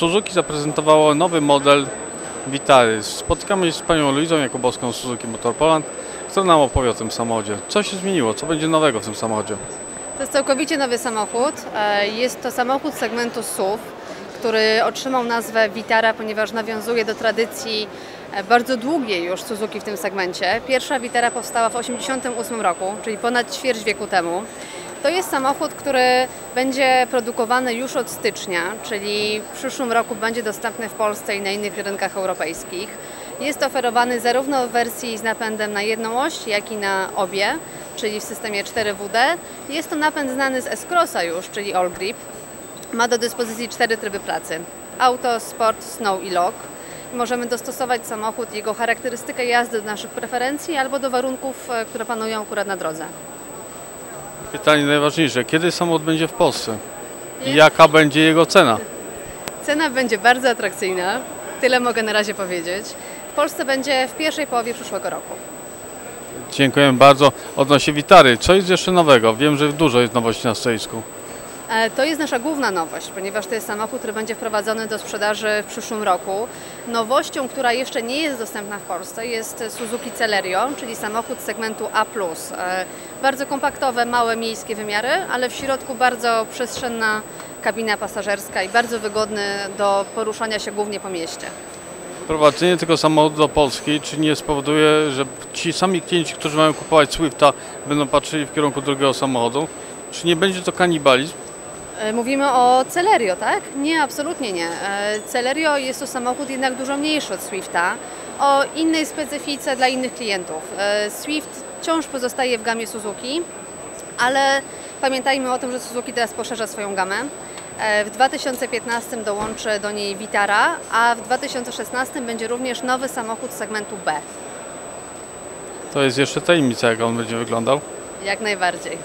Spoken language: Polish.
Suzuki zaprezentowało nowy model Vitary. Spotykamy się z panią Luizą Jakubowską z Suzuki Motor Poland, która nam opowie o tym samochodzie. Co się zmieniło? Co będzie nowego w tym samochodzie? To jest całkowicie nowy samochód. Jest to samochód segmentu SUV, który otrzymał nazwę Vitara, ponieważ nawiązuje do tradycji bardzo długiej już Suzuki w tym segmencie. Pierwsza Vitara powstała w 1988 roku, czyli ponad ćwierć wieku temu. To jest samochód, który będzie produkowany już od stycznia, czyli w przyszłym roku będzie dostępny w Polsce i na innych rynkach europejskich. Jest oferowany zarówno w wersji z napędem na jedną oś, jak i na obie, czyli w systemie 4WD. Jest to napęd znany z S-Crossa już, czyli All Grip. Ma do dyspozycji 4 tryby pracy: Auto, Sport, Snow i Lock. Możemy dostosować samochód, jego charakterystykę jazdy do naszych preferencji albo do warunków, które panują akurat na drodze. Pytanie najważniejsze, kiedy samochód będzie w Polsce i jaka będzie jego cena? Cena będzie bardzo atrakcyjna, tyle mogę na razie powiedzieć. W Polsce będzie w pierwszej połowie przyszłego roku. Dziękuję bardzo. Odnośnie Vitary, co jest jeszcze nowego? Wiem, że dużo jest nowości na stoisku. To jest nasza główna nowość, ponieważ to jest samochód, który będzie wprowadzony do sprzedaży w przyszłym roku. Nowością, która jeszcze nie jest dostępna w Polsce, jest Suzuki Celerio, czyli samochód segmentu A+. Bardzo kompaktowe, małe miejskie wymiary, ale w środku bardzo przestrzenna kabina pasażerska i bardzo wygodny do poruszania się głównie po mieście. Wprowadzenie tego samochodu do Polski, czy nie spowoduje, że ci sami klienci, którzy mają kupować Swifta, będą patrzyli w kierunku drugiego samochodu? Czy nie będzie to kanibalizm? Mówimy o Celerio, tak? Nie, absolutnie nie. Celerio jest to samochód jednak dużo mniejszy od Swifta, o innej specyfice dla innych klientów. Swift wciąż pozostaje w gamie Suzuki, ale pamiętajmy o tym, że Suzuki teraz poszerza swoją gamę. W 2015 dołączy do niej Vitara, a w 2016 będzie również nowy samochód segmentu B. To jest jeszcze tajemnica, jak on będzie wyglądał. Jak najbardziej.